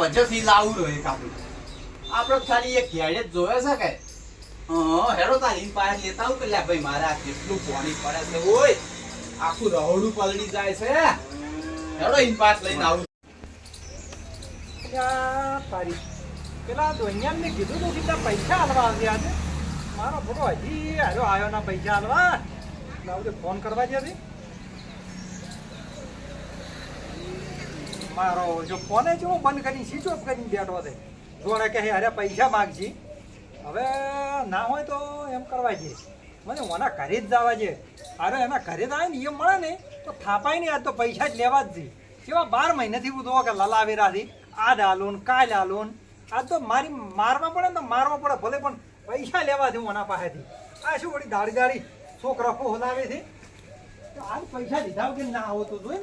વજેથી લાવું રહ્યો એક આપણે ખાલી એક ઘેડે જ જોવે છે કે હેડો તારી પાસે લેતા આવું કે લે ભાઈ મારે આ કેટલું પાણી પડે છે ઓય આખું રહોડું પલળી જાય છે હેડો ઇન પાસ લઈને આવું તારી પેલા દોનિયા ને કીધું તો સીધા પૈસા હાલવા આવ્યા છે મારો ભગો હજી આવ્યો ના પૈસા હાલવા લાવજે ફોન કરવા દે મારો જો ફોને જો બંધ કરીને સ્વિચ ઓફ કરીને બેઠો છે જોડે કે અરે પૈસા માગજી હવે ના હોય તો એમ કરવા જઈએ મને ઓના ઘરે જ જવા છે અરે એના ઘરે જ આવે ને એ મળે ને તો થાપાય નહીં આજ તો પૈસા જ લેવા જ છે કેવા 12 મહિનાથી હું તો કે લલાવેરાથી આ ડાલોન કાલ ડાલોન આ તો મારવા પડે ને મારવા પડે ભલે પણ પૈસા લેવા છે ઓના પાસેથી આ શું વળી દાડી છોકરા હોલાવે છે તો આજ પૈસા લીધા કે ના આવો તો જોઈ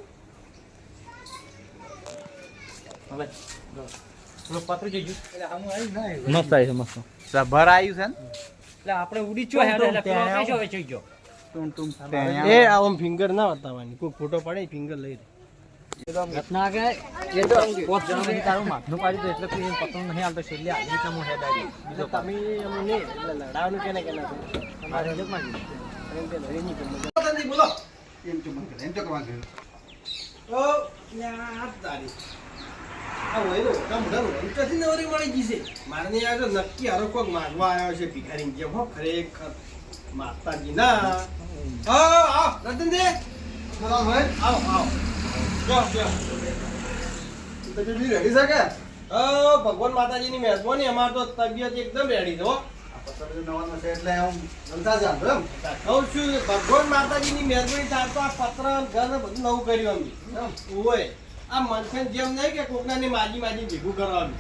હવે પત્ર જોઈજો એટલે આમ આવી ના મસ્ત આવી છે મસ્ત ભર આવ્યું છે ને એટલે આપણે ઉડી ચો હેડે એટલે કઈસો વેચી ગયો ટુમ એ આમ ફિંગર ના બતાવવાની કોઈ ફોટો પાડે ફિંગર લઈ ઘટના કે એ તો પોત જણો તારું માથું પાડી દે એટલે તું એમ પતંગ નહીં આવતો છેલ્લે આવી રીતે હું હેડ આવી બીજો તમે અમને એટલે લડાવવાનું કેને કેના તમારે હેડ માં બોલો એમ તો મને એમ તો કવા ગયો ઓ યા તારી આ ઓયલો મોટા રંકથી નવરી મળી ગઈ છે મારે ને આ તો નક્કી હારો કોક માંગવા આવ્યો છે ભિખારી જેમ હો ખરેખર માતાજી ના આવ રતનજી સલામ ભાઈ આવ જો તો બી રેડી છે કે ભગવાન માતાજીની મહેરબાની અમાર તો તબિયત એકદમ રેડી છે હો નવાનો છે એટલે હું જલસા છે એમ કહું છું ભગવાન માતાજીની મહેરબાની થાય તો આ પત્ર ઘર બધું નવું કર્યું અમે ઓય આ મનખન જેમ નહીં કે કોકનાની માજી ભેગું કરવાનું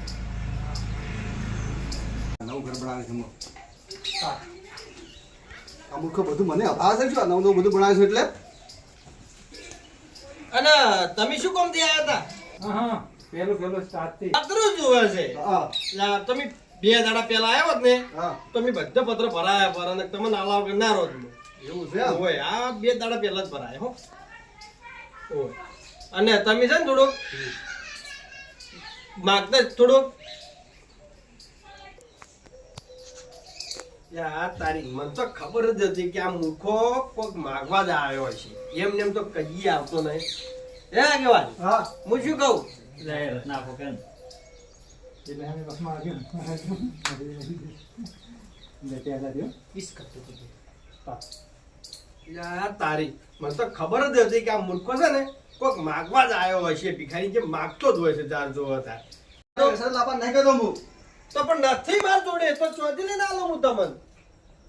નવું ઘર બનાવે છે અમુક બધું મને અભાવ છે નવું બધું બનાવે છે એટલે અને તમે શું કામ થી આવ્યા હતા હા પેલું સ્ટાર્ટ થી પત્ર જોવે છે તમે 2 દાડા પહેલા આવ્યા હોત ને તો મેં બધા પત્ર ભરાયા પર અને તમે નાલા વગર ના રહો એવું છે હોય આ 2 દાડા પહેલા જ ભરાય હો ઓય અને તમે છે ને થોડુંક માગતા થોડુંક યાર તારી મને તો ખબર જ હતી કે આ મૂર્ખો કોક માગવા જ આવ્યો છે એમ નેમ તો કદી આવતો નહીં હે આગેવાન હા હું શું કહું નાખો કેમ એટલે અમે બસમાં યાર તારી મને તો ખબર જ હતી કે આ મૂર્ખો છે ને કોક માગવા જ આવ્યો હોય છે ભિખારી જે માગતો જ હોય છે જાર જોવો થાય તો પણ નથી માર જોડે તો ચોથી લઈને આલો હું તમને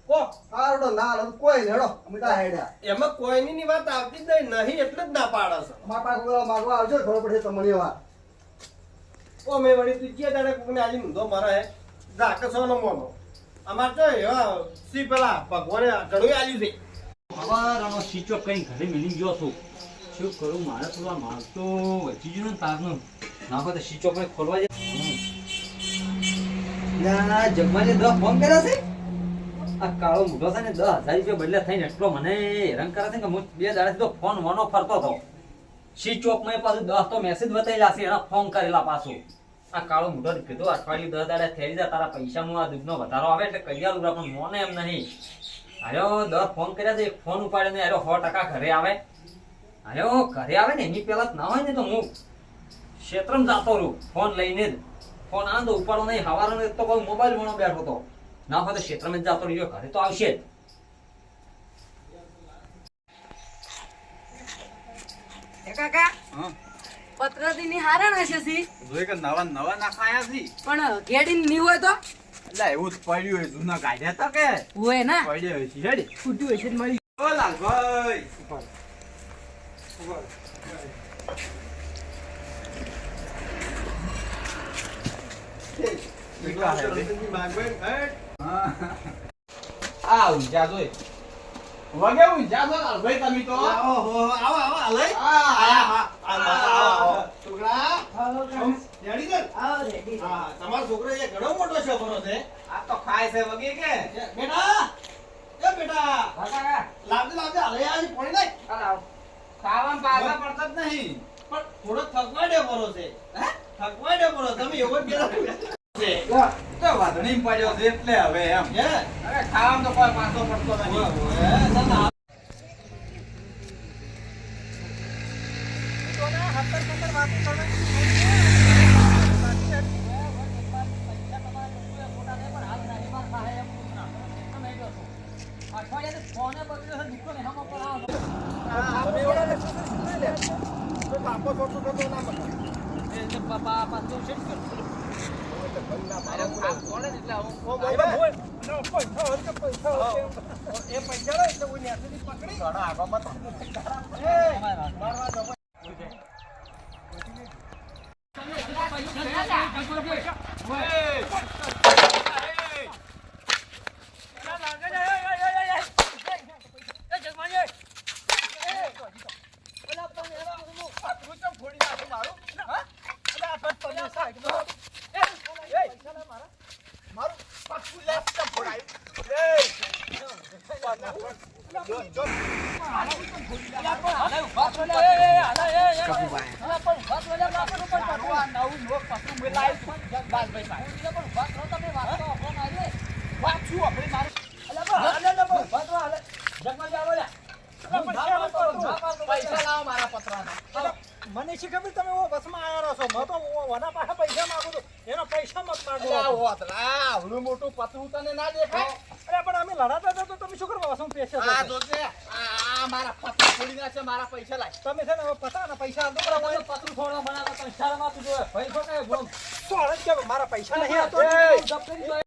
કો આરડો ના આલો કોઈ હેડો અમિતા હેડ્યા એમાં કોઈની ની વાત આવતી જ નહીં એટલે જ ના પાડે છે માપા કોલા માગવા આવજો ખબર પડે તમને વાત ઓ મે વળી તું કે દાડે કોને આલી મુંદો મારા હે જાકે સોનો મોનો અમાર તો એવા સી પેલા ભગવાને ઘણું આલ્યું છે હવારાનો સ્વિચો કઈ ઘરે મિલી ગયો છું શું કરું મારે થોડા માલ તો વચી ગયો ને તારનો નાખો તો સ્વિચો પણ ખોલવા જાય ના જમવાને 10 ફોન કર્યા છે આ કાળો મોઢો છે ને 10,000 રૂપિયા બદલે થઈને એટલો મને હેરાન કરે છે કે હું 2 દાડાથી તો ફોન વાનો ફરતો હતો સ્વિચ ઓફ માં પાછું 10 તો મેસેજ બતાવેલા છે એના ફોન કરેલા પાછું આ કાળો મોઢો કીધું અઠવાડિયું 10 દાડા થઈ જાય તારા પૈસામાં આ દૂધનો વધારો આવે એટલે કઈ આલું પણ મોને એમ નહીં આયો 10 ફોન કર્યા છે એક ફોન ઉપાડે ને આયો 100% ઘરે આવે આયો ઘરે આવે ને એની પેલા ના હોય ને તો હું ક્ષેત્રમાં જાતો રહું ફોન લઈને જ ફોન આંદો ઉપાડો નહીં હવારો તો કોઈ મોબાઈલ વણો બેઠો તો ના હોય તો ક્ષેત્રમાં જ જાતો રહ્યો ઘરે તો આવશે જ કાકા પત્ર દીની હારણ હશે સી જોઈ કે નવા નાખાયા છે પણ ગેડી ની હોય તો એટલે એવું જ પડ્યું હોય જૂના ગાઢ્યા તો કે હોય ના પડ્યો હોય છે હેડી ફૂટ્યું હશે મળી ઓ લાલભાઈ આ ઊંઝા જોઈ વગે ઊંઝા જો લાલભાઈ તમે તો ઓહો આવો આલે આ છોકરા રેડી છે રેડી હા તમારો છોકરો એ ઘણો મોટો છે બરો છે આ તો ખાય છે વગે કે બેટા કાકા લાવજે હાલે આજ પાણી નહીં ખાવામાં પાછા પડતા જ નહીં પણ થોડો થકવાડે બરો છે હે થકવાય ને બોલો તમે એવો જ ગેલા તો વાદળી પડ્યો છે એટલે હવે એમ હે અરે ખાવામાં તો કોઈ પાછો પડતો નથી એ પૈસા લો એટલે કોઈ નેસેથી પકડી ઘણા આગળમાં મને શી ખબર તમે ઓ બસમાં આયા છો મેં તો ઓના પાસે પૈસા માંગુ તો એનો પૈસા મત માંગો આવડું મોટું પતરું તને ના દેખાય અરે પણ અમે લડાતા હતા તો તમે શું કરવા બસમાં પૈસા આ જોજે આ મારા પતરા છોડી નાખે મારા પૈસા લાય તમે છે ને હવે પતા ને પૈસા આલો બરાબર પતરું થોડો બનાવતા તો ઈશારામાં તું જોવે ભાઈ શું કહે બોલ તો અરે કે મારા પૈસા નહીં આપતો